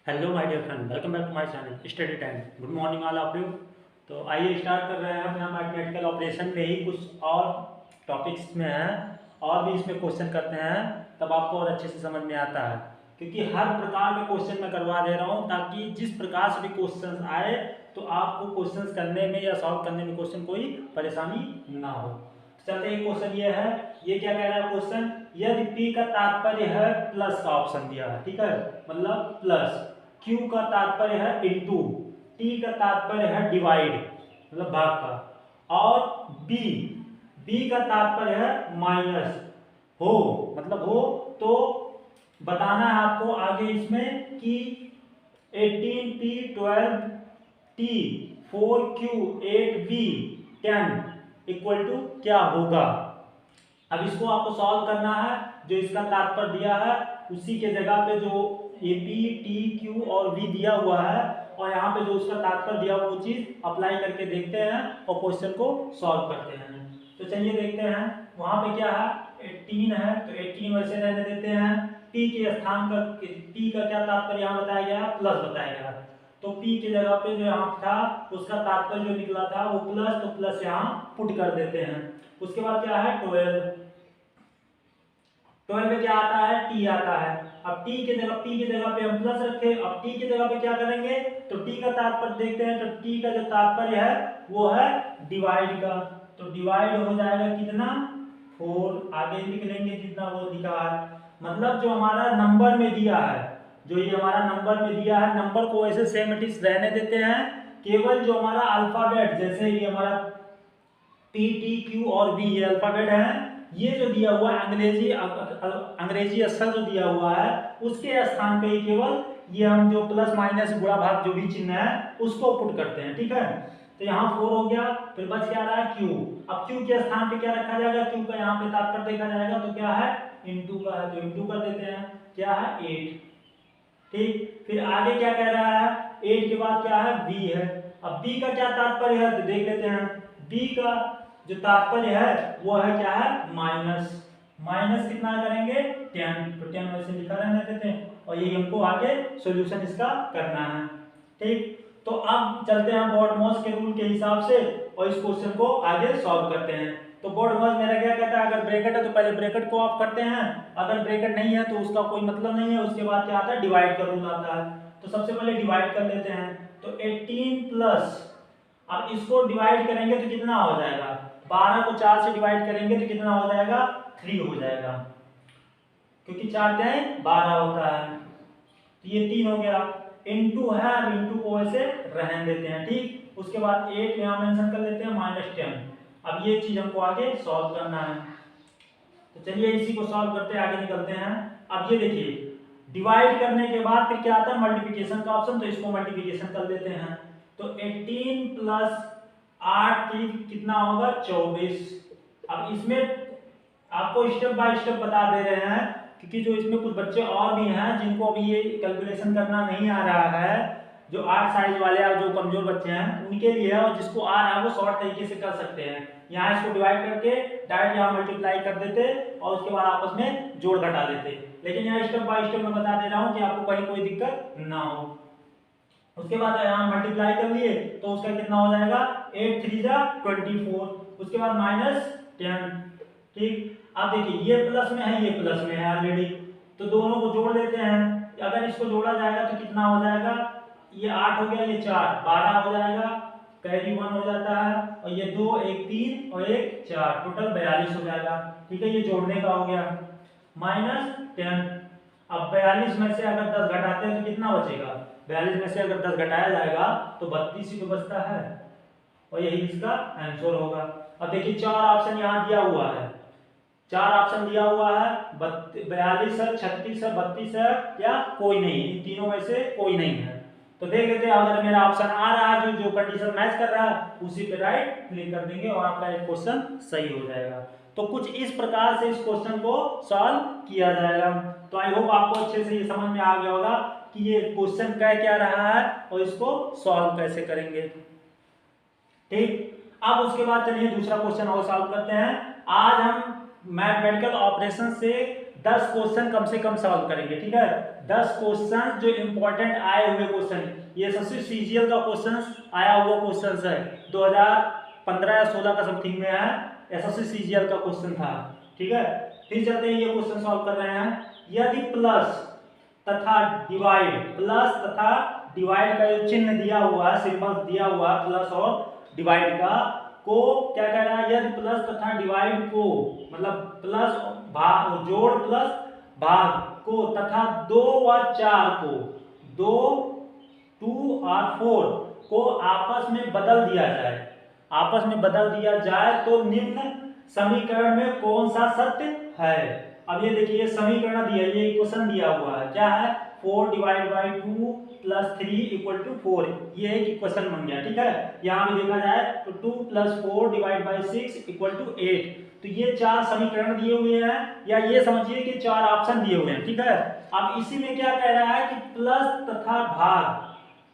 Hello my dear friend, welcome back to my channel study time. Good morning all of you. तो आइए start कर रहे हैं अपना मैथमेटिकल ऑपरेशन में ही कुछ और टॉपिक्स में हैं और भी इसमें क्वेश्चन करते हैं, तब आपको और अच्छे से समझ में आता है, क्योंकि हर प्रकार के क्वेश्चन मैं करवा दे रहा हूँ ताकि जिस प्रकार से भी क्वेश्चन आए तो आपको क्वेश्चन करने में या सॉल्व करने में क्वेश्चन कोई परेशानी ना हो। चलते हैं, क्वेश्चन ये है, ये क्या कह रहा है क्वेश्चन, यदि P का तात्पर्य है प्लस का ऑप्शन दिया है, ठीक है, मतलब प्लस, Q का तात्पर्य है इनटू, T का तात्पर्य है डिवाइड मतलब भाग का, और B का तात्पर्य है माइनस हो मतलब हो, तो बताना है आपको आगे इसमें कि 18P 12T 4Q 8B 10 equal to क्या होगा। अब इसको आपको सॉल्व करना है, जो इसका तात्पर्य दिया है उसी के जगह पे जो ए पी टी क्यू और वी दिया हुआ है और यहाँ पे जो उसका तात्पर्य दिया हुआ वो चीज अप्लाई करके देखते हैं और क्वेश्चन को सॉल्व करते हैं। तो चलिए देखते हैं, वहां पे क्या है 18 है तो 18 वैसे रहने देते हैं, टी के स्थान का टी का क्या तात्पर्य यहाँ बताया गया है, प्लस बताया गया है, तो p की जगह पे जो यहाँ था उसका तात्पर्य जो निकला था वो प्लस, तो प्लस यहाँ पुट कर देते हैं। उसके बाद क्या है 12 में क्या आता है टी आता है। अब टी के जगह p की जगह पे हम प्लस रखे, अब टी की जगह पे क्या करेंगे तो टी का तात्पर्य देखते हैं, तो टी का जो तात्पर्य है वो है डिवाइड का, तो डिवाइड हो जाएगा कितना 4, आगे लिख लेंगे जितना वो लिखा है, मतलब जो हमारा नंबर में दिया है, जो ये हमारा नंबर में दिया है नंबर को ऐसे सेम इट इज रहने देते हैं, केवल जो हमारा अल्फाबेट जैसे ये हमारा पी टी क्यू और बी ये अल्फाबेट है, ये जो दिया हुआ है अंग्रेजी अक्षर जो दिया हुआ है उसके स्थान पे ही केवल ये हम जो प्लस माइनस गुणा भाग जो भी चिन्ह है उसको पुट करते हैं, ठीक है। तो यहाँ 4 हो गया, फिर बच क्या रहा है क्यू, अब क्यू के स्थान पे क्या रखा जाएगा, क्यू का यहाँ पे तात्पर्य देखा जाएगा तो क्या है इनटू का है, तो इनटू कर देते हैं, क्या है 8, ठीक। फिर आगे क्या कह रहा है 8 के बाद क्या है बी है, अब बी का क्या तात्पर्य है तो देख लेते हैं, बी का जो तात्पर्य है वो है क्या है माइनस, माइनस कितना करेंगे 10, तो 10 वैसे लिखा रहने देते हैं और यही हमको आगे सॉल्यूशन इसका करना है, ठीक। तो अब चलते हैं बॉडमॉस के रूल के हिसाब से और इस क्वेश्चन को आगे सॉल्व करते हैं। तो बॉडमॉस मेरा क्या कहता है, अगर ब्रैकेट है तो पहले ब्रैकेट को ऑफ करते हैं, अगर ब्रैकेट नहीं है तो उसका कोई मतलब नहीं है, उसके बाद क्या आता है डिवाइड का रूल आता है, तो सबसे पहले डिवाइड कर लेते हैं, तो 18 प्लस, अब इसको डिवाइड करेंगे तो कितना हो जाएगा, 12 को 4 से डिवाइड करेंगे तो कितना हो जाएगा 3 हो जाएगा, क्योंकि 4 जाए 12 होता है, तो ये 3 हो गया, इनटू है, अब इनटू को ऐसे रहने देते हैं, ठीक। उसके बाद 8 यहाँ मेंशन कर लेते हैं -10, अब ये चीज हमको आगे सॉल्व करना है, तो चलिए इसी को सॉल्व करते आगे निकलते हैं। अब ये देखिए डिवाइड करने के बाद फिर क्या आता है मल्टीप्लिकेशन का ऑप्शन, तो इसको मल्टीप्लिकेशन कर लेते हैं, तो 18 प्लस 8 कितना होगा 24। अब इसमें आपको स्टेप बाय स्टेप बता दे रहे हैं, क्योंकि जो इसमें कुछ बच्चे और भी हैं जिनको अभी ये कैलकुलेशन करना नहीं आ रहा है, जो 8 साइज वाले और जो कमजोर बच्चे हैं उनके लिए है, और जिसको आ रहा है वो शॉर्ट तरीके से कर सकते हैं, यहाँ इसको डिवाइड करके डायरेक्ट यहाँ मल्टीप्लाई कर देते और उसके बाद आपस में जोड़ घटा देते, लेकिन यहाँ स्टेप बाय स्टेप मैं बता दे रहा हूँ कि आपको कहीं कोई दिक्कत ना हो। उसके बाद यहाँ मल्टीप्लाई कर लिए तो उसका कितना हो जाएगा 8 3 जा 24, उसके बाद -10, ठीक। अब देखिए ये प्लस में है ये प्लस में है ऑलरेडी, तो दोनों को जोड़ देते हैं, अगर इसको जोड़ा जाएगा तो कितना हो जाएगा, ये 8 हो गया, ये 4 12 हो जाएगा, कैरी 1 हो जाता है, और ये 2 1 3 और 1 4 टोटल 42 हो जाएगा, ठीक है। ये जोड़ने का हो गया -10, अब 42 में से अगर 10 घटाते हैं तो कितना बचेगा, 42 में से अगर 10 घटाया जाएगा तो 32 ही तो बचता है, और यही इसका आंसर होगा। अब देखिए 4 ऑप्शन यहाँ दिया हुआ है, 4 ऑप्शन दिया हुआ है, 42 है 36 है 32 है या कोई नहीं, इन तीनों में से कोई नहीं है, तो देख लेते हैं अगर मेरा ऑप्शन आ रहा है जो कंडीशन मैच कर रहा है उसी पे राइट क्लिक कर देंगे और आपका एक क्वेश्चन सही हो जाएगा। तो कुछ इस प्रकार से इस क्वेश्चन को सॉल्व किया जाएगा। तो आई होप आपको अच्छे से ये समझ में आ गया होगा कि ये क्वेश्चन कह क्या रहा है और इसको सॉल्व कैसे करेंगे, ठीक। अब उसके बाद चलिए दूसरा क्वेश्चन और सॉल्व करते हैं। आज हम मैथमेटिकल ऑपरेशन से 10 क्वेश्चन कम से कम सॉल्व करेंगे, ठीक है। 10 क्वेश्चन जो इंपॉर्टेंट आए हुए क्वेश्चन, ये एसएससी सीजीएल का क्वेश्चन आया हुआ क्वेश्चन है, 2015 या 16 का समथिंग में है, एसएससी सीजीएल का क्वेश्चन था, ठीक है। फिर चलते हैं, ये क्वेश्चन सॉल्व कर रहे हैं। यदि प्लस तथा डिवाइड का जो चिन्ह दिया हुआ है, सिंबल दिया हुआ है प्लस और डिवाइड का, को क्या कह रहा है, यदि प्लस तथा डिवाइड को, मतलब प्लस भाग, जोड़ प्लस भाग को तथा 2 व 4 को, 2, 2 और 4 को आपस में बदल दिया जाए, तो निम्न समीकरण में कौन सा सत्य है। अब ये देखिए, ये समीकरण दिया, ये इक्वेशन दिया हुआ है, क्या है, 4 divide by 2 plus 3 equal to 4, ये एक इक्वेशन बन गया, ठीक है। यहाँ भी देखा जाए तो 2 plus 4 divide by 6 equal to 8, तो ये 4 समीकरण दिए हुए हैं, या ये समझिए कि 4 ऑप्शन दिए हुए हैं, ठीक है। अब इसी में क्या कह रहा है कि प्लस तथा भाग,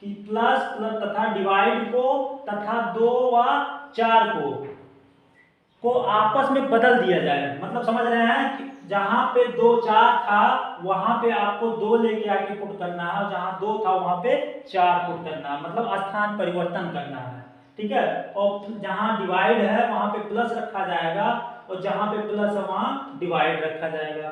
कि प्लस तथा डिवाइड को तथा 2 व 4 को आपस में बदल दिया जाए, मतलब समझ रहे हैं कि जहां पे 2 4 था वहां पे आपको 2 लेके आके पुट करना है, और जहां 2 था वहां पे 4 पुट करना है, मतलब स्थान परिवर्तन करना है, ठीक है। और जहां डिवाइड है वहां पे प्लस रखा जाएगा, और जहां पे प्लस है वहां डिवाइड रखा जाएगा।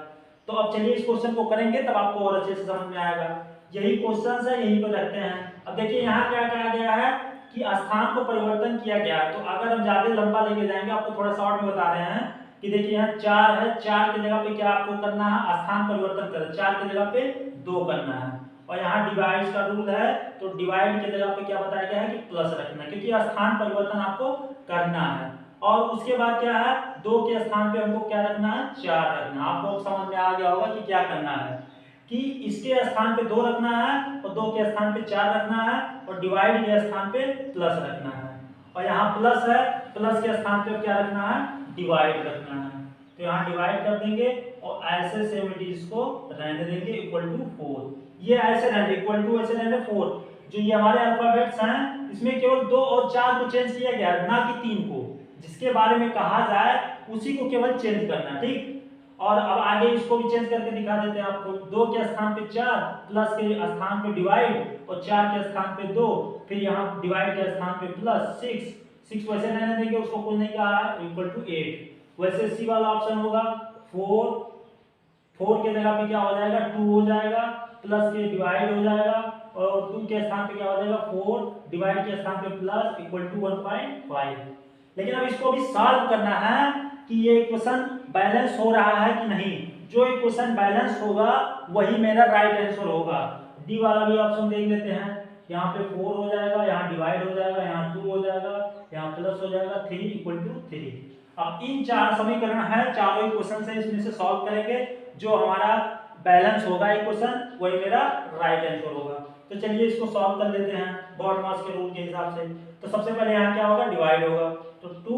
तो अब चलिए इस क्वेश्चन को करेंगे, तब आपको और अच्छे से समझ में आएगा। यही क्वेश्चन है, यही पे रखते हैं। अब देखिए यहाँ क्या कहा गया है कि स्थान को परिवर्तन किया गया है, तो अगर हम ज्यादा लंबा लेके जाएंगे, आपको थोड़ा शॉर्ट में बता रहे हैं कि देखिए यहाँ 4 है, 4 की जगह पे क्या आपको करना है, स्थान परिवर्तन करना, 4 की जगह पे 2 करना है। और यहाँ डिवाइड का रूल है, तो डिवाइड की जगह पे क्या बताया गया है कि प्लस रखना है, क्योंकि स्थान परिवर्तन आपको करना है। और उसके बाद क्या है, 2 के स्थान पे हमको क्या रखना है, 4 रखना है। आपको समझ में आ गया होगा कि क्या करना है, कि इसके स्थान पे 2 रखना है, और 2 के स्थान पे 4 रखना है, और डिवाइड के स्थान पे प्लस रखना है। और यहाँ प्लस है, प्लस के स्थान पे क्या रखना है, डिवाइड रखना है। तो यहाँ डिवाइड कर देंगे, और ऐसे सेम इट इसको रहने देंगे इक्वल टू 4, ये ऐसे रहने, इक्वल टू ऐसे रहने 4। जो ये हमारे अल्फाबेट्स हैं, इसमें केवल 2 और 4 को चेंज किया गया, ना कि 3 को। जिसके बारे में कहा जाए उसी को केवल चेंज करना, ठीक। और अब आगे इसको भी चेंज करके दिखा देते हैं आपको। 2 के स्थान पे 4, प्लस के स्थान पे डिवाइड, और 4 के स्थान पे 2, फिर यहाँ डिवाइड के स्थान पे प्लस 6 वैसे रहने देंगे, उसको कुछ नहीं कहा है, इक्वल टू 8। वैसे सी वाला ऑप्शन होगा 4 के जगह पे क्या हो जाएगा, 2 हो जाएगा, प्लस के डिवाइड हो जाएगा, और 2 के स्थान पे क्या हो जाएगा 4, डिवाइड के स्थान पे प्लस इक्वल टू 1.5। लेकिन अब इसको भी सॉल्व करना है कि ये इक्वेशन बैलेंस हो रहा है कि नहीं। जो इक्वेशन बैलेंस होगा वही मेरा राइट आंसर होगा। डी वाला भी ऑप्शन देख लेते हैं। यहाँ पे 4 हो जाएगा, यहाँ डिवाइड हो जाएगा, यहाँ 2 हो जाएगा, यहाँ प्लस हो जाएगा, 3 इक्वल टू 3। अब इन 4 समीकरण है, चारों इक्वेशन से इसमें से सॉल्व करेंगे, जो हमारा बैलेंस होगा इक्वेशन वही मेरा राइट आंसर होगा। तो चलिए इसको सॉल्व कर लेते हैं बॉडमास के रूल के हिसाब से। तो सबसे पहले यहाँ क्या होगा, डिवाइड होगा, तो 2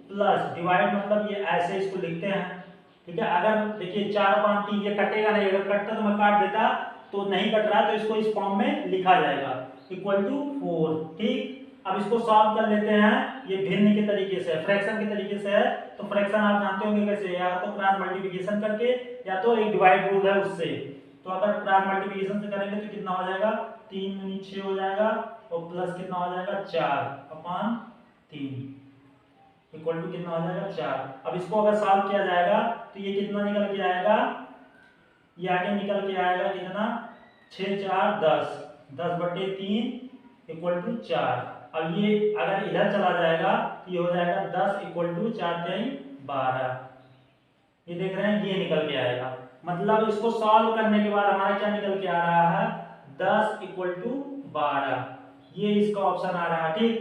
प्लस डिवाइड, मतलब ये ऐसे इसको लिखते हैं, ठीक है। अगर देखिए 4/3 ये कटेगा नहीं, अगर कटता तो मैं काट देता, तो नहीं कट रहा, तो इसको इस फॉर्म में लिखा जाएगा, इक्वल टू 4, ठीक। अब इसको सॉल्व कर लेते हैं, ये भिन्न के तरीके से, फ्रैक्शन के तरीके से है। तो फ्रैक्शन आप जानते होंगे कैसे, या तो क्रॉस मल्टीप्लिकेशन करके, या तो एक डिवाइड रूल है उससे। तो अगर क्रॉस मल्टीप्लिकेशन से करेंगे तो कितना हो जाएगा, 3 दूनी 6 हो जाएगा, और प्लस कितना हो जाएगा 4/3 इक्वल टू कितना हो जाएगा 4। अब इसको अगर सॉल्व किया जाएगा तो ये कितना निकल के आएगा, ये आगे निकल के आएगा कितना, 6 4 10, 10/3 इक्वल टू 4। अब ये अगर इधर चला जाएगा तो ये हो जाएगा 10 इक्वल टू 4×12। ये देख रहे हैं, ये निकल के आएगा। मतलब इसको सॉल्व करने के बाद हमारा क्या निकल के आ रहा है, 10 इक्वल टू 12, ये इसका ऑप्शन आ रहा है, ठीक।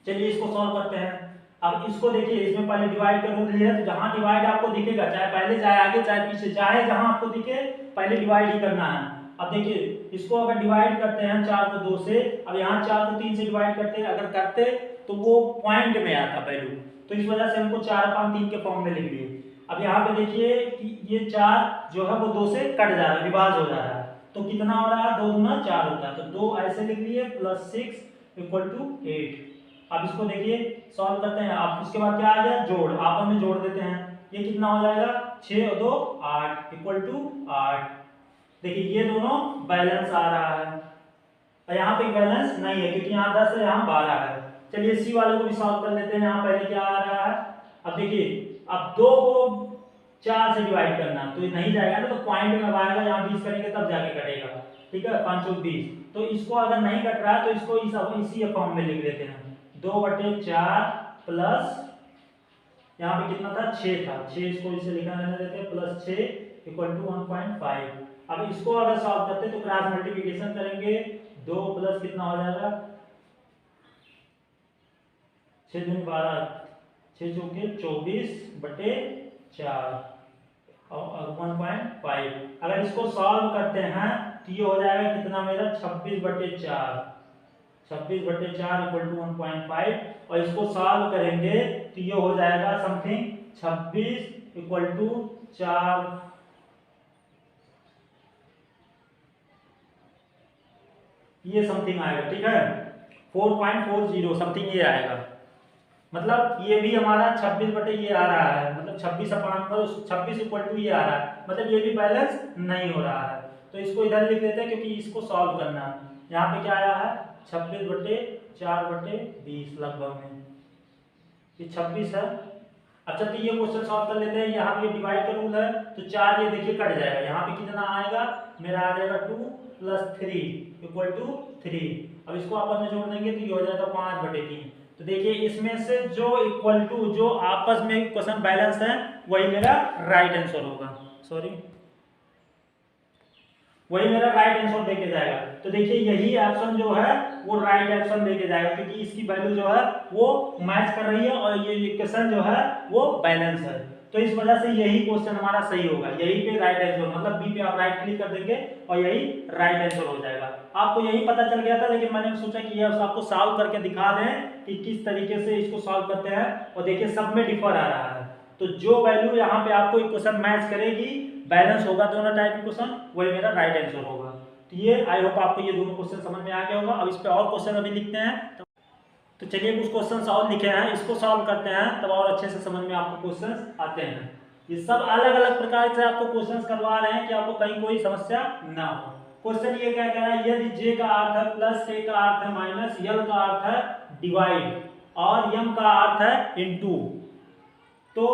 चलिए इसको सॉल्व करते हैं। अब इसको देखिए, इसमें पहले डिवाइड का रूल है, तो जहां डिवाइड आपको दिखेगा, चाहे पहले चाहे आगे चाहे पीछे, चाहे जहां आपको दिखे पहले डिवाइड ही करना है। अब देखिए इसको अगर डिवाइड करते हैं 4 को 2 से, अब यहाँ 4 को 3 से डिवाइड करते हैं, अगर करते तो वो पॉइंट में आता वैल्यू, तो इस वजह से हमको 4/3 के फॉर्म में लिख लिए। अब यहाँ पे देखिए कि ये 4 जो है वो 2 से कट जा रहा है, विभाज हो जा रहा है, तो कितना हो रहा है, 2 दूना 4 होता है, तो 2 ऐसे लिख लिए, प्लस 6 इक्वल टू 8। अब इसको देखिए सॉल्व करते हैं। अब उसके बाद क्या आ गया, जोड़, आपस में जोड़ देते हैं। ये कितना हो जाएगा, 6 और 2 8 इक्वल टू 8। देखिए ये दोनों बैलेंस आ रहा है और यहाँ पे बैलेंस नहीं है क्योंकि यहाँ 10 है यहाँ 12 है। चलिए इसी वाले को भी सॉल्व कर लेते हैं। यहाँ पहले क्या आ रहा है, अब देखिए अब 2 को 4 से डिवाइड करना तो ये नहीं जाएगा ना, तो पॉइंट में आएगा, यहाँ 20 करेंगे तब जाके कटेगा। ठीक है 5 और 20, तो इसको अगर नहीं कट रहा है तो इसको इसी फॉर्म में लिख देते हैं 2/4 प्लस यहाँ पे कितना था 6 था, 6 इसको इसे लिखा रहने देते हैं प्लस 6 इक्वल टू 1.5। अब इसको अगर सॉल्व करते तो क्रॉस मल्टीप्लिकेशन करेंगे 2 प्लस कितना हो जाएगा 6 दूनी 12 6 चौके 24/4 और 1.5। अगर इसको सॉल्व करते हैं तो ये हो जाएगा कितना मेरा 26/4 इक्वल टू 1.5 और इसको सॉल्व करेंगे तो ये हो जाएगा समथिंग 26 इक्वल टू 4 ये समथिंग आएगा। ठीक है 4.40 समथिंग ये आएगा। मतलब ये भी हमारा 26 बटे ये आ रहा है, मतलब 26 इक्वल टू ये आ रहा है, मतलब ये भी बैलेंस नहीं हो रहा है। तो इसको इधर लिख देते हैं क्योंकि इसको सॉल्व करना है। यहाँ पे क्या आया है 26/4/20 लगभग में ये 26 है। अच्छा तो ये क्वेश्चन सॉल्व कर लेते हैं। यहाँ पे डिवाइड का रूल है तो 4 ये देखिए कट जाएगा, यहाँ पे कितना आएगा मेरा आ जाएगा 2 + 3 इक्वल टू 3। अब इसको आपस में जोड़ देंगे तो ये हो जाएगा 5/3। तो देखिए इसमें से जो इक्वल टू जो आपस में क्वेश्चन बैलेंस है वही मेरा राइट आंसर होगा। वही मेरा राइट आंसर देके जाएगा। तो देखिए यही ऑप्शन जो है वो राइट ऑप्शन देके जाएगा क्योंकि इसकी वैल्यू जो है वो मैच कर रही है और ये इक्वेशन जो है वो बैलेंस है। तो इस वजह से यही क्वेश्चन हमारा सही होगा, यही पे राइट आंसर, मतलब बी पे आप राइट क्लिक कर देंगे और यही राइट आंसर हो जाएगा। आपको यही पता चल गया था, लेकिन मैंने सोचा कि ये आपको सॉल्व करके दिखा दें कि किस तरीके से इसको सॉल्व करते हैं। और देखिए सब में डिफर आ रहा है, तो जो वैल्यू यहाँ पे आपको इक्वेशन मैच करेगी, बैलेंस होगा दोनों टाइप के क्वेश्चन, वही मेरा राइट आंसर होगा। तो ये आई होप आपको ये दोनों क्वेश्चन समझ में आ गया होगा। अब इस पे और क्वेश्चन अभी लिखते हैं। तो चलिए कुछ क्वेश्चन और लिखे हैं, इसको सॉल्व करते हैं तब और अच्छे से समझ में आपको क्वेश्चन आते हैं। ये सब अलग अलग प्रकार से आपको क्वेश्चन करवा रहे हैं कि आपको कहीं कोई समस्या ना हो। क्वेश्चन ये क्या कह रहा है, यदि j का अर्थ है प्लस k का अर्थ है माइनस l का अर्थ है डिवाइड और m का अर्थ है इनटू, तो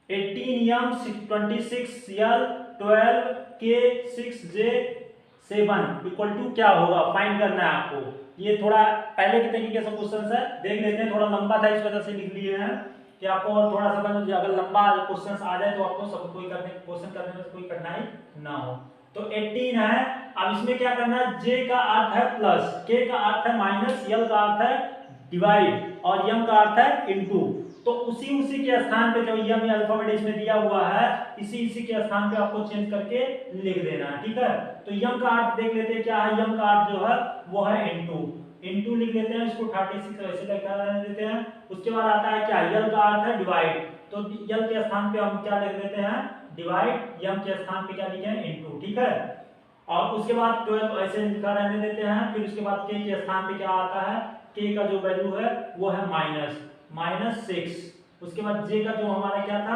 18m 26l 12k 6j 7 equal to क्या होगा, फाइंड करना है आपको। ये थोड़ा पहले के तरीके से क्वेश्चन है, देख लेते हैं। थोड़ा लंबा था इस वजह से लिख लिए हैं कि आपको और थोड़ा सा अगर लंबा क्वेश्चन आ जाए तो आपको सब कोई क्वेश्चन करने में कोई कठिनाई ना हो। तो 18 है। अब इसमें क्या करना है, j का अर्थ है प्लस, k का अर्थ है माइनस, l का अर्थ है डिवाइड और m का अर्थ है इनटू। तो उसी के स्थान पे जो m अल्फाबेट इसमें दिया हुआ है इसी के स्थान पे आपको चेंज करके लिख देना है। ठीक है तो m का अर्थ देख लेते हैं क्या है। m का अर्थ जो है वो है इनटू लिख लेते हैं, इसको 36 ऐसे लिखा देते हैं। उसके बाद आता है क्या, l का अर्थ है डिवाइड, तो l के स्थान पे हम क्या लिख देते हैं डिवाइड, m के स्थान पे क्या लिखे हैं इनटू। ठीक है और उसके बाद 12 ऐसे लिखा रहने देते हैं। फिर उसके बाद k के स्थान पे क्या आता है, k का जो वैल्यू है वो है -6। उसके बाद j का जो हमारा क्या था,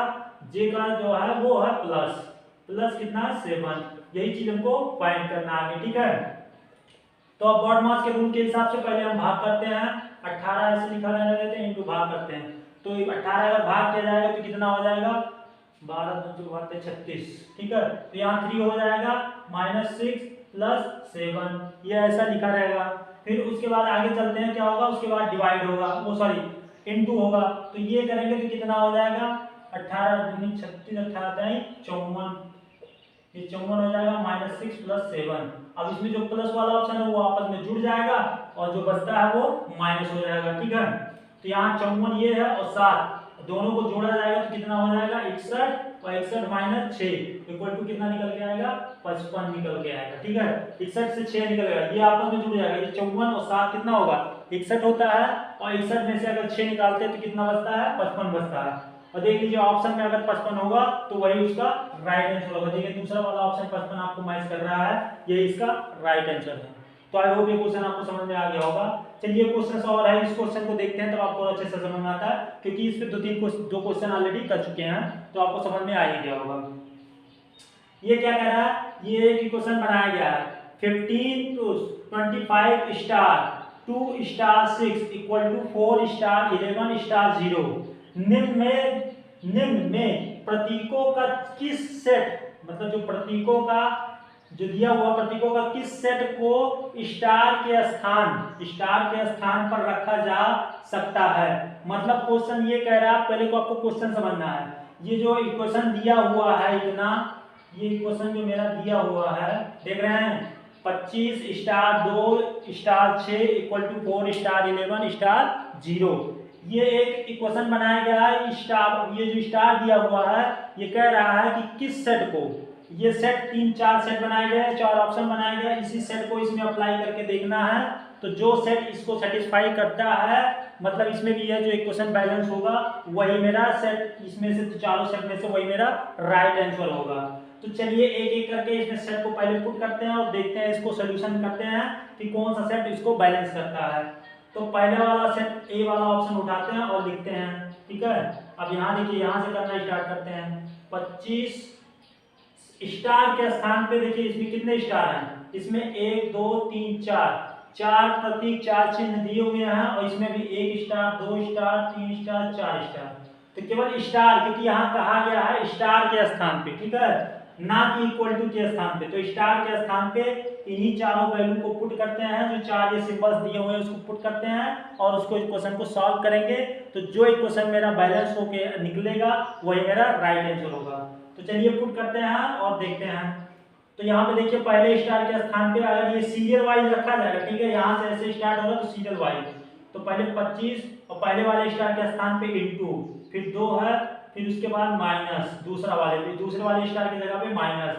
j का जो है वो है प्लस कितना 7। यही चीज हमको फाइंड करना आगे। ठीक है तो अब बॉड मास के रूल के हिसाब से पहले हम भाग करते हैं। 18 ऐसे लिखा रहने देते हैं, इनटू भाग करते हैं। तो 18 अगर भाग किया जाएगा तो कितना हो जाएगा, 12 दूनी 36। ठीक है तो यहाँ 3 हो जाएगा -6 + 7, ये ऐसा लिखा रहेगा। फिर उसके बाद आगे चलते हैं, क्या होगा उसके बाद डिवाइड होगा, वो सॉरी इनटू होगा। तो ये करेंगे तो कितना हो जाएगा 18 दूनी 36, 18 54, ये 54 हो जाएगा -6 + 7। अब इसमें जो प्लस वाला ऑप्शन है वो आपस में जुड़ जाएगा और जो बचता है वो माइनस हो जाएगा। ठीक है तो यहाँ 54 ये है और 7 दोनों को जोड़ा जाएगा तो कितना हो जाएगा 61 और 61 - 6 इक्वल टू कितना निकल के आएगा 55 निकल के आएगा। ठीक है 61 से 6 निकल गया, ये आपस में जुड़ जाएगा। ये 54 और 7 कितना होगा 61 होता है और 61 में से अगर 6 निकालते हैं तो कितना बचता है 55 बचता है। और देख लीजिए ऑप्शन में अगर 55 होगा तो वही उसका राइट आंसर होगा। देखिए दूसरा वाला ऑप्शन 55 आपको मैच कर रहा है, ये इसका राइट आंसर है। तो आई होप ये क्वेश्चन आपको समझ में आ गया होगा। चलिए क्वेश्चन और है, इस क्वेश्चन को देखते हैं तो आपको अच्छे से समझ में आता है, क्योंकि इस पे दो क्वेश्चन ऑलरेडी कर चुके हैं, तो आपको समझ में आ ही गया होगा। ये क्या कह रहा है, ये एक इक्वेशन बनाया गया है 15 to 25 star 2 star 6 equal to 4 star 11 star 0। निम्न में प्रतीकों का किस सेट, मतलब जो प्रतीकों का जो दिया हुआ प्रतीकों का किस सेट को स्टार के स्थान पर रखा जा सकता है। मतलब क्वेश्चन ये कह रहा है, पहले को आपको क्वेश्चन समझना है। ये जो इक्वेशन दिया हुआ है इतना, ये इक्वेशन जो मेरा दिया हुआ है देख रहे हैं 25 star 2 star 6 equal to 4 star 11 star 0। ये एक इक्वेशन बनाया गया है स्टार, ये जो स्टार दिया हुआ है ये कह रहा है कि किस सेट को, ये सेट 3-4 सेट बनाए गए हैं, 4 ऑप्शन बनाए गए, इसी सेट को इसमें अप्लाई करके देखना है। तो जो सेट इसको सेटिस्फाई करता है, मतलब इसमें भी है जो इक्वेशन बैलेंस होगा वही मेरा सेट, इसमें से चारों सेट में से वही मेरा राइट आंसर होगा। तो चलिए एक एक करके इसमें सेट को पहले पुट करते हैं और देखते हैं, इसको सोल्यूशन करते हैं कि कौन सा सेट इसको बैलेंस करता है। तो पहले वाला सेट ए वाला ऑप्शन उठाते हैं और लिखते हैं, ठीक है। अब यहाँ देखिए, यहाँ से करना स्टार्ट करते हैं। 25 स्टार के स्थान पे देखिए इसमें कितने स्टार हैं, इसमें 1 2 3 4 प्रतीक 4 चिन्ह दिए हुए हैं, और इसमें भी 1 स्टार 2 स्टार 3 स्टार 4 स्टार। तो केवल स्टार, क्योंकि यहाँ कहा गया है स्टार के स्थान पे, ठीक है, ना कि इक्वल टू के स्थान पे। तो स्टार के स्थान पे इन्हीं चारों वैल्यू को पुट करते हैं, जो 4 ये सिंबल्स दिए हुए हैं उसको पुट करते हैं और उसको इक्वेशन को सॉल्व करेंगे। तो जो इक्वेशन मेरा बैलेंस होके निकलेगा वही मेरा राइट आंसर होगा। तो चलिए पुट करते हैं और देखते हैं। तो यहाँ पे देखिए पहले स्टार के स्थान पे अगर ये सीरियल वाइज रखा जाएगा, ठीक है, यहाँ से ऐसे स्टार्ट होगा तो सीरियल वाइज, तो पहले 25 और पहले वाले स्टार के स्थान पे इंटू, फिर 2 है, फिर उसके बाद माइनस दूसरे वाले स्टार की जगह पे माइनस,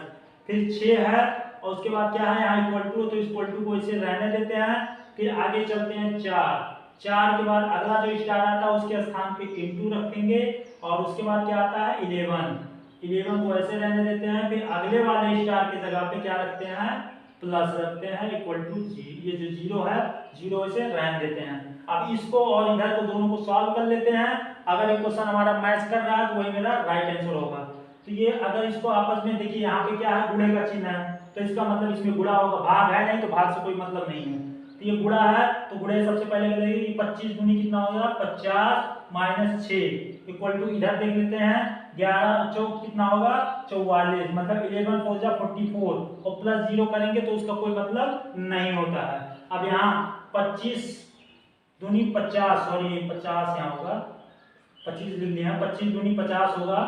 फिर 6 है, और उसके बाद क्या है यहाँ इक्वल टू, तो इक्वल टू को इसे रहने देते हैं। फिर आगे चलते हैं 4 के बाद अगला जो स्टार आता है उसके स्थान पे इंटू रखेंगे, और उसके बाद क्या आता है 11 को ऐसे रहने देते हैं। फिर अगले वाले स्टार की जगह पे क्या रखते हैं, प्लस रखते हैं इक्वल टू जी, ये जो 0 है 0 इसे रहने देते हैं। अब इसको और इधर को दोनों को सॉल्व कर लेते हैं। अगर एक क्वेश्चन हमारा मैच कर रहा है तो वही मेरा राइट आंसर होगा। तो ये अगर इसको आपस में देखिए, यहाँ पे क्या है गुणे का चिन्ह है, तो इसका मतलब इसमें गुणा होगा, भाग है नहीं तो भाग से कोई मतलब नहीं है। तो ये गुणा है, तो गुणे सबसे पहले करेंगे 25 दूनी कितना होगा 50 माइनस 6 इक्वल टू, इधर देख लेते हैं 11 चौक कितना होगा 44, मतलब 11 4 जा 44, और प्लस 0 करेंगे तो उसका कोई मतलब नहीं होता है। अब यहाँ 25 दूनी 50, सॉरी 50 यहाँ होगा, 25 लिख लिया, 25 दूनी 50 होगा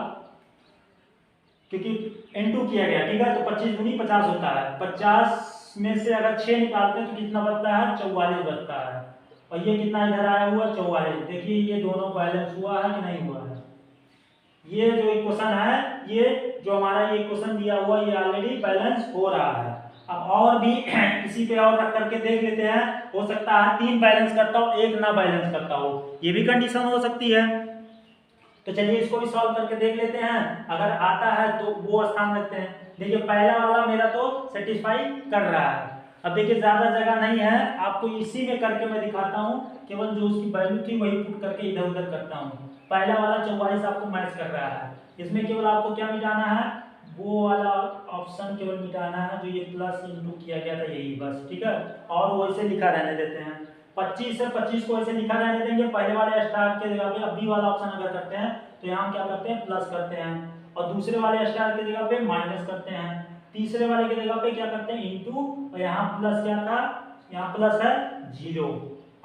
क्योंकि इनटू किया गया, ठीक है, तो 25 दूनी 50 होता है। 50 में से अगर 6 निकालते हैं तो कितना बचता है 44 बचता है, और ये कितना इधर आया हुआ 44। देखिए ये दोनों बैलेंस हुआ है कि नहीं हुआ है। ये जो इक्वेशन है, ये जो हमारा ये इक्वेशन दिया हुआ ये ऑलरेडी बैलेंस हो रहा है। अब और भी इसी पे और रख करके देख लेते हैं, हो सकता है 3 बैलेंस करता हो 1 ना बैलेंस करता हो, ये भी कंडीशन हो सकती है। तो चलिए इसको भी सॉल्व करके देख लेते हैं, अगर आता है तो वो स्थान रखते हैं। देखिए पहला वाला मेरा तो सेटिस्फाई कर रहा है। अब देखिए ज्यादा जगह नहीं है, आपको इसी में करके मैं दिखाता हूँ, केवल जो उसकी वैल्यू थी वही पुट करके इधर उधर करता हूँ। पहला वाला 44 आपको मैच कर रहा है, इसमें केवल आपको क्या मिटाना है, वो वाला ऑप्शन केवल मिटाना है जो ये प्लस इंटू किया गया था, यही बस, ठीक है, और वो ऐसे लिखा रहने देते हैं। 25 से 25 को ऐसे लिखा रहने देंगे, पहले वाले स्टार के जगह पे अब बी वाला ऑप्शन अगर करते हैं तो यहाँ क्या करते हैं प्लस करते हैं, और दूसरे वाले स्टार के जगह पे माइनस करते हैं, तीसरे वाले की जगह पे क्या करते हैं इंटू, और यहाँ प्लस क्या था, यहाँ प्लस है 0।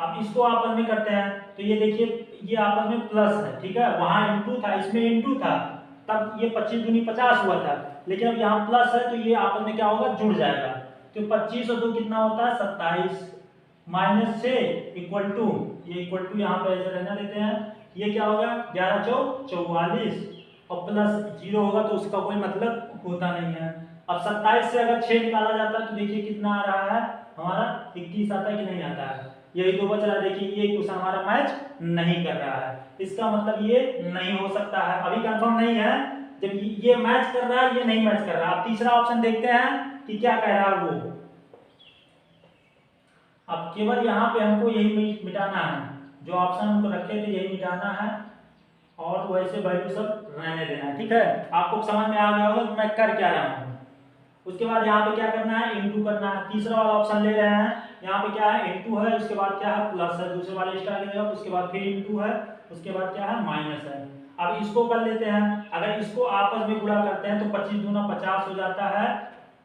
अब इसको आपस में करते हैं तो ये देखिए ये आपस में प्लस है, ठीक है, वहां इंटू था इसमें इंटू था, तब ये 25 दूनी 50 हुआ था, लेकिन अब यहाँ प्लस है तो ये आपस में क्या होगा जुड़ जाएगा। तो 25 और 2 कितना होता है 27, माइनस 6 इक्वल टू, ये इक्वल टू यहाँ पे ऐसे रहना देते हैं, ये क्या होगा 11 चौक 44, और प्लस 0 होगा तो उसका कोई मतलब होता नहीं है। अब 27 से अगर 6 निकाला जाता है तो देखिए कितना आ रहा है हमारा 21 आता है कि नहीं आता है, यही तो बच रहा है। देखिए ये क्वेश्चन हमारा मैच नहीं कर रहा है, इसका मतलब ये नहीं हो सकता है, अभी कंफर्म नहीं है। जब ये मैच कर रहा है ये नहीं मैच कर रहा। अब तीसरा ऑप्शन देखते हैं कि क्या कह रहा है वो। अब केवल यहाँ पे हमको यही मिटाना है, जो ऑप्शन हमको रखे थे यही मिटाना है और वैसे वैल्यू सब रहने देना है। ठीक है, आपको समझ में आ गया होगा कि मैं कर क्या रहा हूँ। उसके बाद यहाँ पे क्या करना है, इनटू करना है। तीसरा वाला ऑप्शन ले रहे हैं, यहाँ पे क्या है इनटू है, उसके बाद क्या है प्लस है, दूसरे वाले स्टार की जगह, उसके बाद फिर इनटू है, उसके बाद क्या है माइनस है। अब इसको कर लेते हैं, अगर इसको आपस में गुणा करते हैं तो 25 दूना 50 हो जाता है,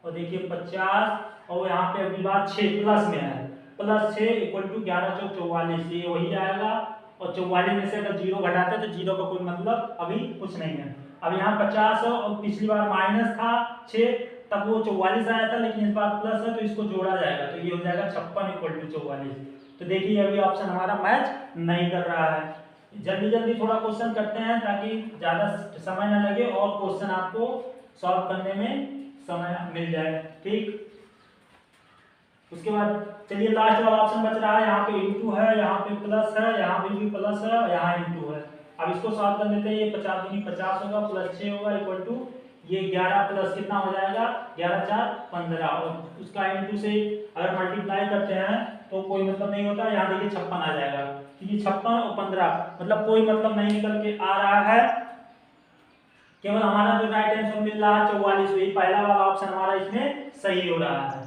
और देखिए 50 और यहाँ पे अगली बात 6 प्लस में है, प्लस 6 इक्वल टू 11 चौक 44, ये वही आएगा। और 44 में से अगर जीरो घटाते हैं तो जीरो का कोई मतलब अभी कुछ नहीं है। अब यहाँ 50 है और पिछली बार माइनस था 6, तब वो 44 आया था, लेकिन इस बार प्लस है तो इसको जोड़ा जाएगा, तो ये हो जाएगा 56 इक्वल टू 44। तो देखिए अभी ऑप्शन हमारा मैच नहीं कर रहा है। जल्दी जल्दी थोड़ा क्वेश्चन करते हैं ताकि ज़्यादा समय ना लगे और क्वेश्चन आपको सॉल्व करने में समय मिल जाए। ठीक, उसके बाद चलिए लास्ट वाला ऑप्शन बच रहा है, यहाँ पे इनटू है, यहाँ पे प्लस है, यहाँ पे भी प्लस है, यहाँ इनटू है। अब इसको सॉल्व कर लेते हैं, ये 50 दूनी 50 होगा, प्लस 6 होगा इक्वल टू ये 11 प्लस कितना हो जाएगा 11 4 15, और उसका इनटू से अगर मल्टीप्लाई करते हैं तो कोई मतलब नहीं होता। यहाँ देखिए 56 आ जाएगा, क्योंकि 56 और 15 मतलब कोई मतलब नहीं निकल के आ रहा है। केवल हमारा जो राइट आंसर मिल रहा है 44, वही पहला वाला ऑप्शन हमारा इसमें सही हो रहा है।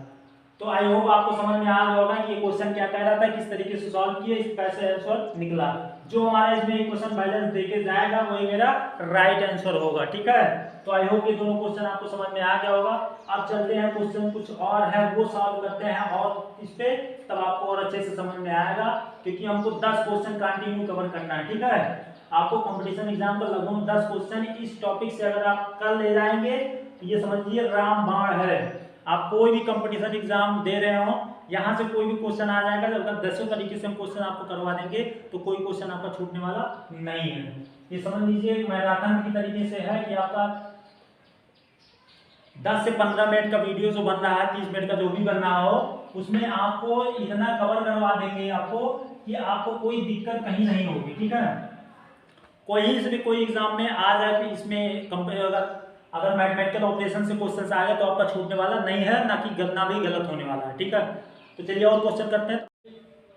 तो आई होप आपको समझ में आ गया होगा कि ये क्वेश्चन क्या कह रहा था, किस तरीके से सॉल्व किए, इस कैसे आंसर निकला। जो हमारा इसमें क्वेश्चन बैलेंस देके जाएगा वही मेरा राइट आंसर होगा। ठीक है, तो आई होप ये दोनों क्वेश्चन आपको समझ में आ गया होगा। अब चलते हैं क्वेश्चन कुछ और है वो सॉल्व करते हैं और इस पे तब आपको और अच्छे से समझ में आएगा, क्योंकि हमको 10 क्वेश्चन कंटिन्यू कवर करना है। ठीक है, आपको कंपटीशन एग्जाम का लगभग 10 क्वेश्चन इस टॉपिक से अगर आप कर ले जाएंगे तो ये समझिए रामबाण है। आप कोई भी कंपटीशन एग्जाम दे रहे हो, यहाँ से कोई भी क्वेश्चन आ जाएगा, जब तक 10 तरीके से हम क्वेश्चन आपको करवा देंगे तो कोई क्वेश्चन आपका छूटने वाला नहीं है। ये समझ लीजिए मैराथन की तरीके से है कि आपका 10 से 15 मिनट का वीडियो जो बन रहा है, 30 मिनट का जो भी बन रहा हो, उसमें आपको इतना कवर करवा देंगे आपको कि आपको कोई दिक्कत कहीं नहीं होगी। ठीक है, कोई से भी कोई एग्जाम में आ जाए कि इसमें अगर मैथमेटिकल ऑपरेशन से क्वेश्चन आ गए तो आपका छूटने वाला नहीं है, ना कि ना भी गलत होने वाला है। ठीक है, तो चलिए और क्वेश्चन करते हैं।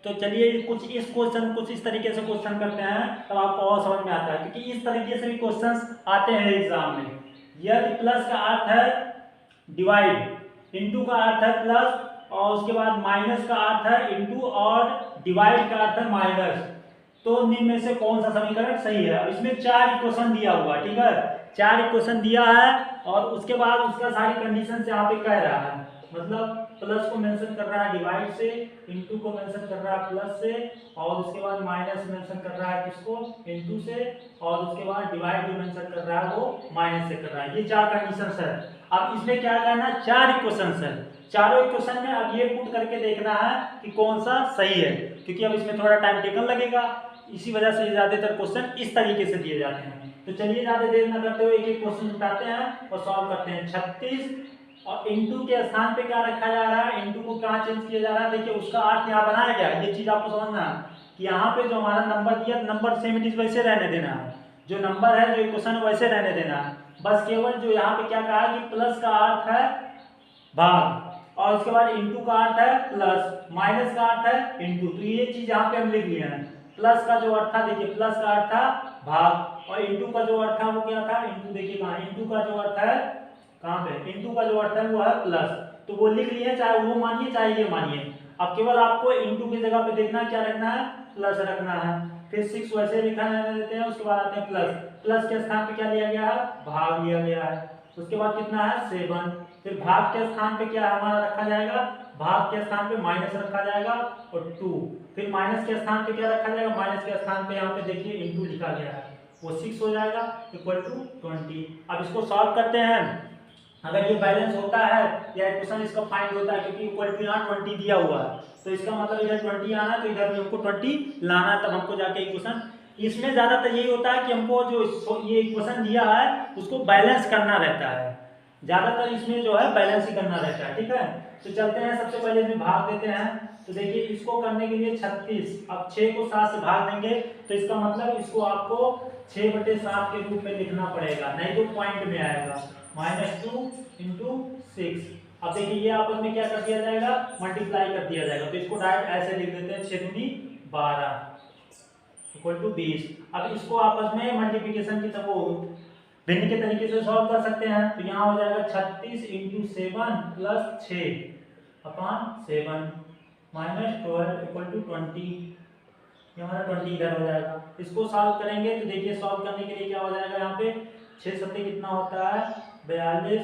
तो चलिए कुछ इस तरीके से क्वेश्चन करते हैं तब आपको और समझ में आता है, क्योंकि इस तरीके से भी क्वेश्चन आते हैं एग्जाम में। यदि प्लस का अर्थ है डिवाइड, इनटू का अर्थ है प्लस, और उसके बाद माइनस का अर्थ है इनटू, और डिवाइड का अर्थ है माइनस, तो निम्न में से कौन सा समीकरण सही है। अब इसमें 4 इक्वेशन दिया हुआ है। ठीक है, 4 इक्वेशन दिया है और उसके बाद उसका सारी कंडीशन से यहाँ पे कह रहा है, मतलब प्लस को मेंशन कर रहा है डिवाइड से, इनटू को मेंशन कर रहा है प्लस से, और उसके बाद माइनस मेंशन कर रहा है किसको इनटू से, और उसके बाद डिवाइड जो मेंशन कर रहा है वो माइनस से कर रहा है। ये 4 कंडीशंस है। अब इसमें क्या करना है, 4 इक्वेशंस है, चारों इक्वेशन में अब ये पुट करके देखना है कि कौन सा सही है, क्योंकि अब इसमें थोड़ा टाइम टेकन लगेगा, इसी वजह से ज्यादातर क्वेश्चन इस तरीके से दिए जाते हैं। तो चलिए ज्यादा देर न करते हुए एक एक क्वेश्चन उठाते हैं और सॉल्व करते हैं। 36 और इनटू के स्थान पे क्या रखा जा रहा है, इनटू को कहाँ चेंज किया जा रहा है, देखिए उसका अर्थ यहाँ बनाया गया। ये चीज आपको समझना है कि यहाँ पे जो हमारा नंबर दिया, नंबर सेम इट इज वैसे रहने देना है, जो नंबर है जो इक्वेशन वैसे रहने देना है। बस केवल जो यहाँ पे क्या कहा कि प्लस का अर्थ है भाग, और उसके बाद इनटू का अर्थ है प्लस, माइनस का अर्थ है इनटू। तो ये चीज यहाँ पे हम लिख लिए हैं। प्लस का जो अर्थ था, देखिए प्लस का अर्थ था भाग, और इनटू का जो अर्थ था वो क्या था इनटू। देखिए कहाँ इनटू का जो अर्थ है, कहाँ पे इनटू का जो अर्थ है वो है प्लस, तो वो लिख लिए, चाहे वो मानिए चाहे ये मानिए। अब केवल आपको इनटू की जगह पे देखना क्या रखना है, प्लस रखना है। फिर 6 वैसे लिखा देते हैं, उसके बाद आते हैं प्लस, प्लस के स्थान पे क्या लिया गया है, भाग लिया गया है। उसके बाद कितना है 7, फिर भाग के स्थान पे क्या हमारा रखा जाएगा, भाग के स्थान पे माइनस रखा जाएगा और 2, फिर माइनस के स्थान पे क्या रखा जाएगा, माइनस के स्थान पे यहाँ पे देखिए इनटू लिखा गया है, वो 6 हो जाएगा इक्वल टू 20। अब इसको सॉल्व करते हैं। अगर ये बैलेंस होता है या इक्वेशन इसका फाइंड होता है, क्योंकि इक्वल टू यहाँ 20 दिया हुआ है, तो इसका मतलब इधर 20 आना है, तो इधर भी हमको 20 लाना है, तब हमको जाके इक्वेशन। इसमें ज्यादातर यही होता है कि हमको जो ये इक्वेशन दिया है उसको बैलेंस करना रहता है, ज्यादातर इसमें जो है बैलेंस ही करना रहता है। ठीक है, तो चलते हैं, सबसे पहले इसमें भाग देते हैं। तो देखिए इसको करने के लिए 36, अब 6 को 7 से भाग देंगे, तो इसका मतलब इसको आपको 6/7 के रूप में लिखना पड़ेगा, नहीं तो पॉइंट में आएगा -2 × 6। अब देखिए ये आपस में क्या कर दिया जाएगा, मल्टीप्लाई कर दिया जाएगा। तो इसको डायरेक्ट ऐसे लिख देते हैं, 6 दूनी 12 इक्वल टू 20। अब इसको आपस में मल्टीप्लिकेशन की तरफ भिन्न के तरीके से सॉल्व कर सकते हैं। तो यहाँ हो जाएगा 36 × 7 + 6/7 -12 इक्वल टू 20। ये हमारा 20 इधर हो जाएगा। इसको सॉल्व करेंगे तो देखिए सॉल्व करने के लिए क्या हो जाएगा, यहाँ पे 6 सत्ते कितना होता है 42,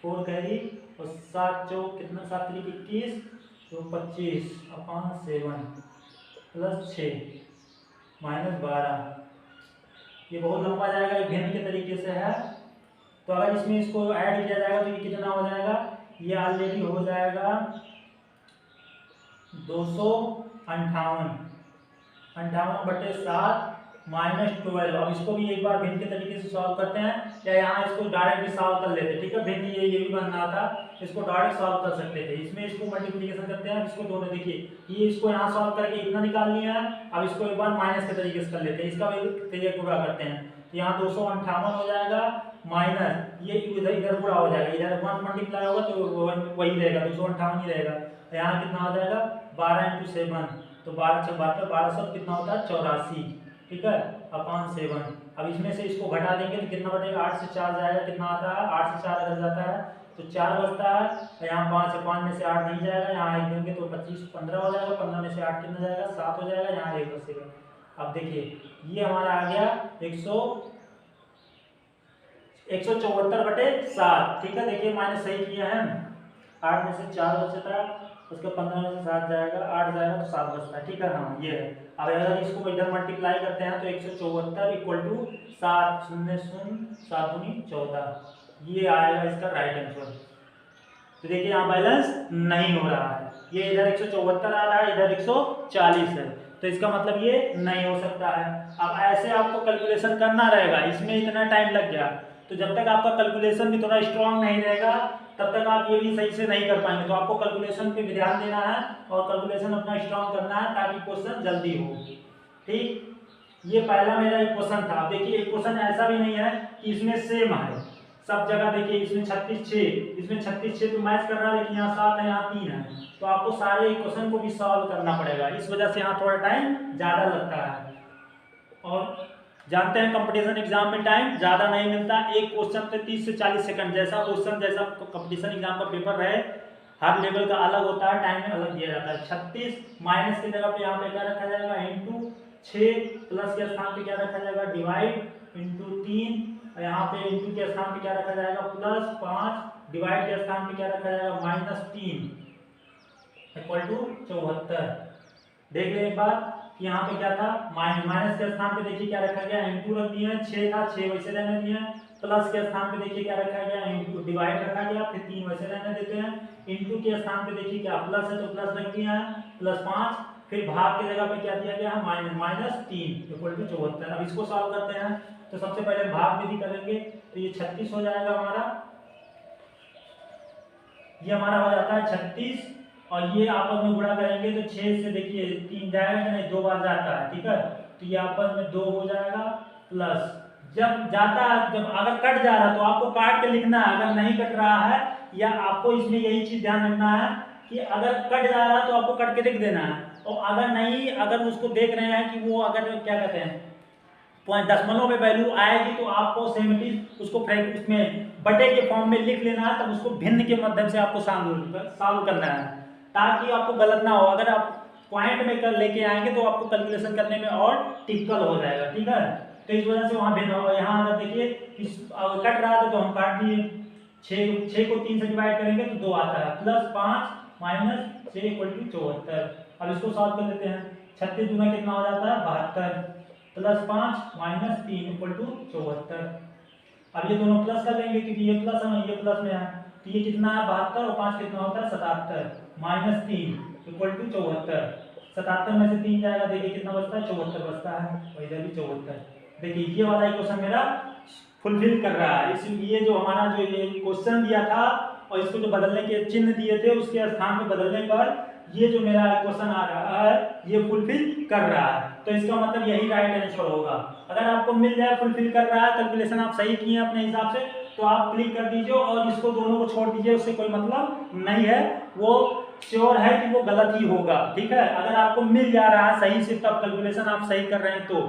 4 कैरी और 7 चौक कितना 7 3 21 तो 25/7 + 6 -12। ये बहुत लंबा जाएगा, ये भिन्न के तरीके से है। तो अगर इसमें इसको ऐड किया जाएगा तो ये कितना हो जाएगा, ये ऑलरेडी हो जाएगा 258 58/7 -12। अब इसको भी एक बार भिन्न के तरीके से सॉल्व करते हैं, या यहाँ इसको डायरेक्ट भी सॉल्व कर लेते हैं। ठीक है, भिन्न ये भी बनना था, इसको डायरेक्ट सॉल्व कर सकते थे। इसमें इसको मल्टीप्लिकेशन करते हैं, इसको दोनों देखिए ये इसको यहाँ सॉल्व करके इतना निकाल लिया है। अब इसको एक बार माइनस के तरीके से कर लेते हैं, इसका भी पूरा करते हैं। तो यहाँ 258 हो जाएगा माइनस ये इधर पूरा हो जाएगा, इधर 1 मल्टीप्लाई होगा तो वही रहेगा 258 ही रहेगा। यहाँ कितना हो जाएगा 12 × 7 तो 12 × 72 1200 कितना होता है 84। ठीक है, /7। अब इसमें से इसको घटा देंगे तो कितना बचेगा, 8 से 4 जाएगा, कितना आता है 8 से 4 घट जाता है तो 4 बचता है। यहाँ 5 है, 5 में से 8 नहीं जाएगा, यहाँ 1 देंगे तो 25 15 हो जाएगा, 15 में से 8 कितना जाएगा 7 हो जाएगा, यहाँ 1 बचेगा। अब देखिए ये हमारा आ गया 174/7। ठीक है, देखिए माइनस सही किया है, 8 में से 4 बचता है, उसका 15 में से 7 जाएगा, 8 जाएगा तो 7 बचता है। ठीक है, हाँ ये है। अब अगर इसको इधर मल्टीप्लाई करते हैं तो 174 इक्वल टू 7 0 0 7 दूनी 14, ये आएगा इसका राइट आंसर। तो देखिए यहाँ बैलेंस नहीं हो रहा है, ये इधर 174 आ रहा है, इधर 140 है, तो इसका मतलब ये नहीं हो सकता है। अब ऐसे आपको कैलकुलेशन करना रहेगा, इसमें इतना टाइम लग गया, तो जब तक आपका कैलकुलेशन भी थोड़ा स्ट्रांग नहीं रहेगा तब तक आप ये भी सही से नहीं कर पाएंगे। तो आपको कैलकुलेशन पे भी ध्यान देना है और कैलकुलेशन अपना स्ट्रांग करना है ताकि क्वेश्चन जल्दी हो। ठीक, ये पहला मेरा एक क्वेश्चन था। देखिए एक क्वेश्चन ऐसा भी नहीं है कि इसमें सेम है सब जगह। देखिए इसमें 36 6, इसमें 36 6 तो मैच कर रहा है, लेकिन यहाँ 7 है, यहाँ 3 है, तो आपको सारे क्वेश्चन को भी सॉल्व करना पड़ेगा। इस वजह से यहाँ थोड़ा टाइम ज़्यादा लगता है। और जानते हैं कंपटीशन एग्जाम में टाइम ज़्यादा नहीं मिलता, एक क्वेश्चन पे 30 से 40 सेकंड, जैसा क्वेश्चन जैसा कंपटीशन एग्जाम का पेपर रहे, हर लेवल का अलग होता है, टाइम अलग दिया जाता है। 36 माइनस की जगह पे यहाँ पे क्या रखा जाएगा इंटू 6, प्लस के स्थान पे क्या रखा जाएगा डिवाइड इंटू 3, यहाँ पे इंटू के स्थान पे क्या रखा जाएगा +5, डिवाइड के स्थान पे क्या रखा जाएगा -3 इक्वल टू 74। देख ले एक बार यहाँ पे क्या था माइनस के स्थान पे देखिए क्या रखा गया इंटू रख दिया, 6 था 6 वैसे रहने दिए, प्लस के स्थान पे देखिए क्या रखा गया इंटू डिवाइड रखा गया, फिर 3 वैसे रहने देते हैं, इंटू के स्थान पे देखिए क्या प्लस है तो प्लस रख दिया है +5, फिर भाग की जगह पे क्या दिया गया है -3 इक्वल टू 74। अब इसको सॉल्व करते हैं तो सबसे पहले भाग विधि करेंगे तो ये 36 हो जाएगा हमारा, ये हमारा हो जाता है 36, और ये आपस में गुणा करेंगे तो 6 से देखिए 3 जाएगा कि नहीं, 2 बार जाता है। ठीक है, तो ये आपस में 2 हो जाएगा, प्लस जब जाता है, जब अगर कट जा रहा है तो आपको काट के लिखना है, अगर नहीं कट रहा है, या आपको इसमें यही चीज ध्यान रखना है कि अगर कट जा रहा है तो आपको कट के लिख देना है, और अगर नहीं, अगर उसको देख रहे हैं कि वो अगर क्या कहते हैं दशमलव में वैल्यू आएगी तो आपको सेम उसको उसमें बटे के फॉर्म में लिख लेना है, तब उसको भिन्न के माध्यम से आपको सॉल्व करना है ताकि आपको गलत ना हो। अगर आप पॉइंट में कर लेके आएंगे तो आपको कैलकुलेशन करने में और टिपिकल हो जाएगा। ठीक है, तो इस वजह से वहाँ भिन्न होगा। यहाँ अगर देखिए कट रहा था तो हम काट दिए, 6 को 3 से डिवाइड करेंगे तो 2 आता है, +5 - 6 इक्वल टू 74। अब इसको सॉल्व कर लेते हैं, 36 दूना कितना हो जाता है 72, +5 - 3 इक्वल टू 74। अब ये दोनों प्लस कर लेंगे क्योंकि ये प्लस है ये प्लस में है, तो ये कितना है 72 और 5 कितना होता है 77, -3 इक्वल टू 74। 77 में से 3 जाएगा, देखिए कितना बचता है 74 बचता है, और इधर भी 74। देखिए ये वाला इक्वेशन मेरा फुलफिल कर रहा है। इसलिए जो हमारा जो ये क्वेश्चन दिया था और इसको जो बदलने के चिन्ह दिए थे उसके स्थान पे बदलने पर ये जो मेरा क्वेश्चन आ रहा है ये फुलफिल कर रहा है, तो इसका मतलब यही राइट आंसर होगा। अगर आपको मिल जाए फुलफिल कर रहा है, कैलकुलेशन आप सही किए अपने हिसाब से, तो आप क्लिक कर दीजिए और इसको दोनों को छोड़ दीजिए, उससे कोई मतलब नहीं है, वो श्योर है कि वो गलत ही होगा। ठीक है, अगर आपको मिल जा रहा है सही शिफ्ट ऑफ कैलकुलेशन, आप सही कर रहे हैं तो।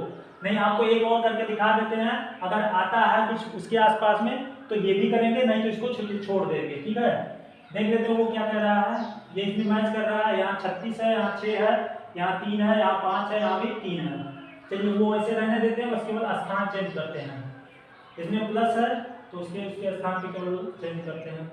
नहीं, आपको एक और करके दिखा देते हैं, अगर आता है कुछ उसके आसपास में तो ये भी करेंगे, नहीं तो इसको छोड़ देंगे। ठीक है, देख लेते हैं वो क्या कह रहा है। ये इसमें मैच कर रहा है, यहाँ 36 है, यहाँ 6 है, यहाँ 3 है, यहाँ 5 है, यहाँ भी 3 है। चलिए वो ऐसे रहने देते हैं, उसके बाद स्थान चेंज करते हैं। इसमें प्लस है तो उसके स्थान पे केवल चेंज करते हैं,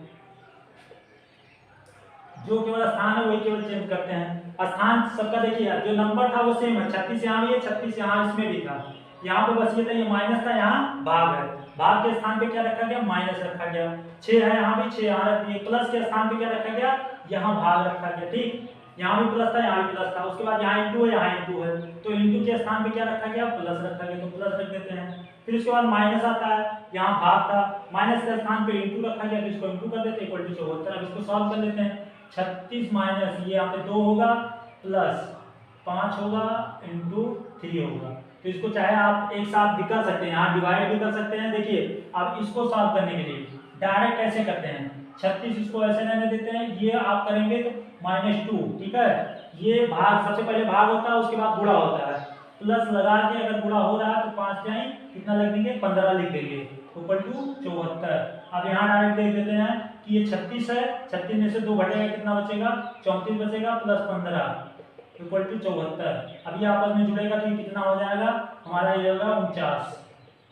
जो केवल स्थान है वही केवल चेंज करते हैं। स्थान सबका देखिए, जो नंबर था वो सेम है, 36 यहाँ भी है, 36 यहाँ इसमें भी था। यहाँ पे बस ये था, ये माइनस था, यहाँ भाग है, भाग के स्थान पे क्या रखा गया, माइनस रखा गया। 6 है, यहाँ भी 6 यहाँ रख दिए। प्लस के स्थान पे क्या रखा गया, यहाँ भाग रखा गया। ठीक, यहाँ भी प्लस था, यहाँ भी प्लस था। उसके बाद यहाँ इंटू है, यहाँ इंटू है, तो इंटू के स्थान पे क्या रखा गया, प्लस रखा गया, तो प्लस रख देते हैं। फिर उसके बाद माइनस आता है, यहाँ भाग था, माइनस के स्थान पे इंटू रखा गया, तो इसको इंटू कर देते हैं, इक्वल टू 74। अब इसको सॉल्व कर लेते हैं। 36 माइनस ये यहाँ पे 2 होगा, प्लस 5 होगा, इंटू 3 होगा। तो इसको चाहे आप एक साथ भी कर सकते हैं, यहाँ डिवाइड भी कर सकते हैं। देखिए अब इसको सॉल्व करने के लिए डायरेक्ट कैसे करते हैं, 36 इसको ऐसे रहने देते हैं, ये आप करेंगे तो -2। ठीक है, ये भाग, सबसे पहले भाग होता है, उसके बाद गुणा होता है। प्लस लगा के अगर गुणा हो रहा है तो 5 जाए कितना लिख देंगे, 15 लिख देंगे, इक्वल टू 74। अब यहाँ डायरेक्ट देख देते हैं कि ये 36 है, 36 में से 2 घटेगा, कितना बचेगा, 34 बचेगा, प्लस 15 इक्वल टू 74। अब ये आपस में जुड़ेगा तो ये कितना हो जाएगा हमारा, ये होगा 49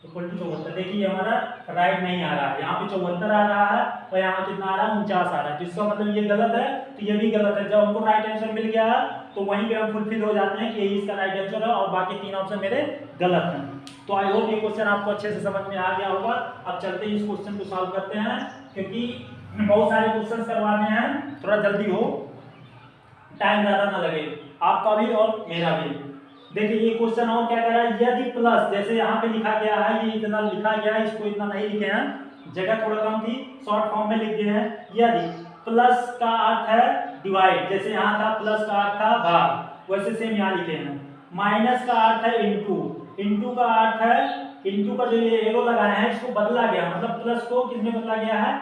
इक्वल टू 74। देखिए हमारा राइट नहीं आ रहा है, यहाँ पे 74 आ रहा है और यहाँ कितना आ रहा है, 49 आ रहा है, जिसका मतलब ये गलत है, तो ये भी गलत है। जब हमको राइट आंसर मिल गया है तो वहीं पे हम फुलफिल हो जाते हैं कि यही इसका राइट आंसर है और बाकी 3 ऑप्शन मेरे गलत हैं। तो आई होप ये क्वेश्चन आपको अच्छे से समझ में आ गया होगा। अब चलते हैं इस क्वेश्चन को सॉल्व करते हैं, क्योंकि बहुत सारे क्वेश्चन करवाने हैं, थोड़ा जल्दी हो, टाइम ज़्यादा ना लगे आपका भी और मेरा भी। देखिए ये क्वेश्चन और क्या कह रहा है, यदि प्लस, जैसे यहाँ पे लिखा गया है, ये इतना लिखा गया है, इसको इतना नहीं लिखे हैं, जगह थोड़ा कम थी, शॉर्ट फॉर्म में लिख दिए हैं। यदि प्लस का अर्थ है डिवाइड, जैसे यहाँ था प्लस का अर्थ था भाग, वैसे सेम यहाँ लिखे हैं। माइनस का अर्थ है इंटू, इंटू का अर्थ है, इंटू का जो ये एरो लगाया है इसको बदला गया, मतलब प्लस को किसमें बदला गया है,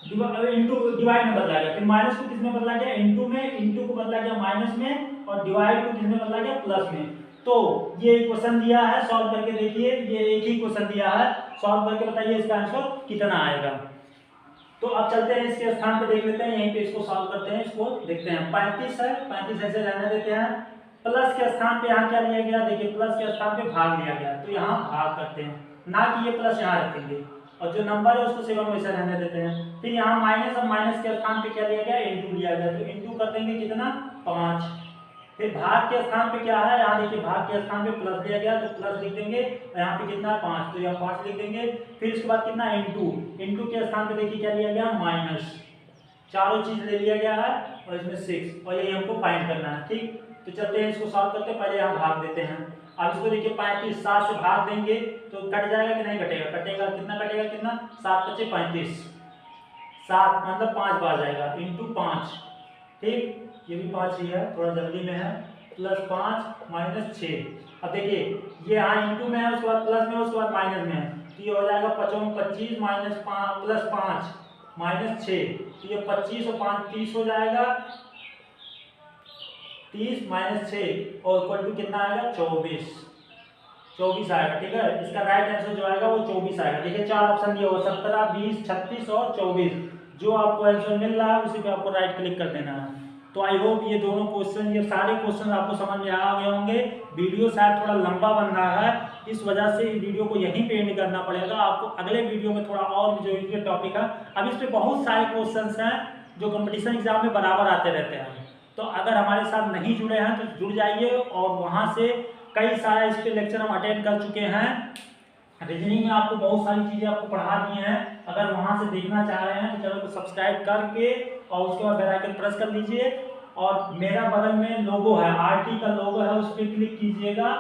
इंटू डिवाइड में बदला गया। फिर माइनस को किसमें बदला गया, इंटू में, इंटू को बदला गया माइनस में, और डिवाइड को किसमें बदला गया, प्लस में। तो ये क्वेश्चन दिया है, सॉल्व करके देखिए, ये एक ही क्वेश्चन दिया है, सॉल्व करके बताइए इसका आंसर कितना आएगा। तो अब चलते हैं इसके स्थान पे देख लेते हैं, यहीं पे इसको सॉल्व करते हैं, इसको देखते हैं। 35 है, 35 ऐसे रहने देते हैं। प्लस के स्थान पे यहाँ क्या लिया गया, देखिए प्लस के स्थान पे भाग लिया गया, तो यहाँ भाग करते हैं, ना कि ये प्लस यहाँ रखेंगे, और जो नंबर है उसको सेवन वैसे रहने देते हैं। फिर यहाँ माइनस, और माइनस के स्थान पे क्या लिया गया, इंटू लिया गया, तो इंटू कर देंगे कितना, 5। फिर भाग के स्थान पे क्या है, यहाँ देखिए भाग के स्थान पे प्लस दिया गया, तो प्लस लिख देंगे, और यहाँ पे कितना 5, तो यहाँ 5 लिख देंगे। फिर इसके बाद कितना, इंटू, इंटू के स्थान पे देखिए क्या लिया गया, माइनस, चारों चीज ले लिया गया है, और इसमें 6, और यही हमको फाइंड करना है। ठीक, तो चलते हैं इसको सॉल्व करते हैं, पहले यहाँ भाग देते हैं। अब इसको देखिए 35, 7 से भाग देंगे तो कट जाएगा कि नहीं कटेगा, कटेगा, कितना कटेगा, कितना, 7 × 5 = 35, 7 मतलब 5 बार जाएगा, इंटू 5। ठीक, ये भी 5 ही है, थोड़ा जल्दी में है, प्लस 5 माइनस 6। अब देखिए ये यहाँ इंटू में है, उसके बाद प्लस में, उसके बाद माइनस में है, तो ये हो जाएगा 5 × 25 माइनस 5 प्लस 5 माइनस 6, तो ये 25 और 5 30 हो जाएगा, 30 माइनस 6 और इक्वल टू कितना आएगा, 24 आएगा। ठीक है, इसका राइट आंसर जो आएगा वो 24 आएगा। देखिए 4 ऑप्शन दिए हुए, 17, 20, 36 और 24, जो आपको आंसर मिल रहा है उसी पे आपको राइट क्लिक कर देना है। तो आई होप ये दोनों क्वेश्चन, ये सारे क्वेश्चन आपको समझ में आ गए होंगे। वीडियो शायद थोड़ा लंबा बन रहा है, इस वजह से वीडियो को यहीं पे एंड करना पड़ेगा। आपको अगले वीडियो में थोड़ा और जो ये टॉपिक है, अब इस पे बहुत सारे क्वेश्चन हैं जो कंपटीशन एग्जाम में बराबर आते रहते हैं, तो अगर हमारे साथ नहीं जुड़े हैं तो जुड़ जाइए, और वहाँ से कई सारे इस पे लेक्चर हम अटेंड कर चुके हैं। रीजनिंग में आपको बहुत सारी चीज़ें आपको पढ़ा दी हैं, अगर वहाँ से देखना चाह रहे हैं तो चैनल को सब्सक्राइब करके और उसके बाद बेल आइकन प्रेस कर लीजिए, और मेरा बगल में लोगो है, आरटी का लोगो है, उस पर क्लिक कीजिएगा,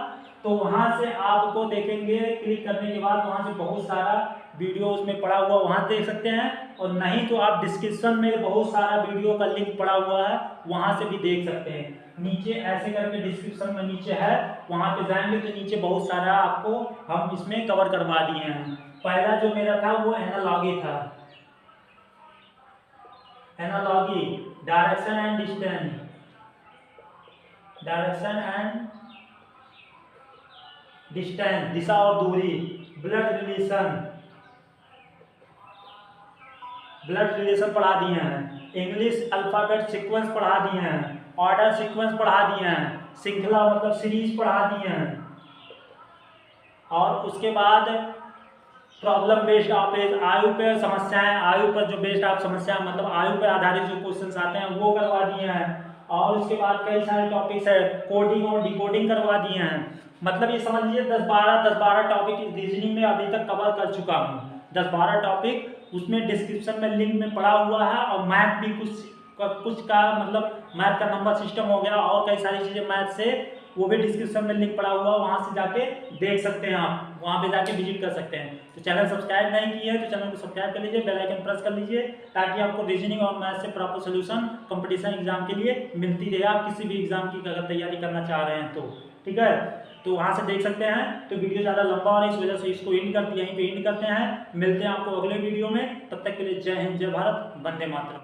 तो वहां से आपको देखेंगे, क्लिक करने के बाद वहां से बहुत सारा वीडियो उसमें पड़ा हुआ वहां देख सकते हैं, और नहीं तो आप डिस्क्रिप्शन में बहुत सारा वीडियो का लिंक पड़ा हुआ है, वहां से भी देख सकते हैं। नीचे ऐसे करके डिस्क्रिप्शन में नीचे है, वहां पे जाएंगे तो नीचे बहुत सारा आपको हम इसमें कवर करवा दिए हैं। पहला जो मेरा था वो एनालॉगी था, analogy, direction and distance, direction and distance, दिशा और दूरी, ब्लड रिलेशन, ब्लड रिलेशन पढ़ा दिए हैं, इंग्लिश अल्फाबेट सीक्वेंस पढ़ा दिए हैं, ऑर्डर सीक्वेंस पढ़ा दिए हैं, श्रृंखला मतलब सीरीज पढ़ा दिए हैं, और उसके बाद प्रॉब्लम बेस्ड आप आयु पे समस्याएं, आयु पर जो बेस्ड आप समस्या मतलब आयु पर आधारित जो क्वेश्चंस आते हैं वो करवा दिए हैं, और उसके बाद कई सारे टॉपिक्स है, कोडिंग और डिकोडिंग करवा दिए हैं। मतलब ये समझ लीजिए 10-12 टॉपिक रीजनिंग में अभी तक कवर कर चुका हूँ, 10-12 टॉपिक उसमें डिस्क्रिप्शन में लिंक में पड़ा हुआ है, और मैथ भी कुछ का मतलब मैथ का नंबर सिस्टम हो गया और कई सारी चीज़ें मैथ से, वो भी डिस्क्रिप्शन में लिंक पड़ा हुआ, वहां से जाके देख सकते हैं, आप वहां पे जाके विजिट कर सकते हैं। तो चैनल सब्सक्राइब नहीं किए हैं तो चैनल को सब्सक्राइब कर लीजिए, बेल आइकन प्रेस कर लीजिए, ताकि आपको रीजनिंग और मैथ से प्रॉपर सोल्यूशन कंपटीशन एग्जाम के लिए मिलती रहे, आप किसी भी एग्जाम की अगर तैयारी करना चाह रहे हैं तो। ठीक है, तो वहां से देख सकते हैं। तो वीडियो ज़्यादा लंबा हो रहा है, इस वजह से इसको यहीं पे एंड करते हैं। मिलते हैं आपको अगले वीडियो में, तब तक के लिए जय हिंद, जय भारत, वंदे मातरम।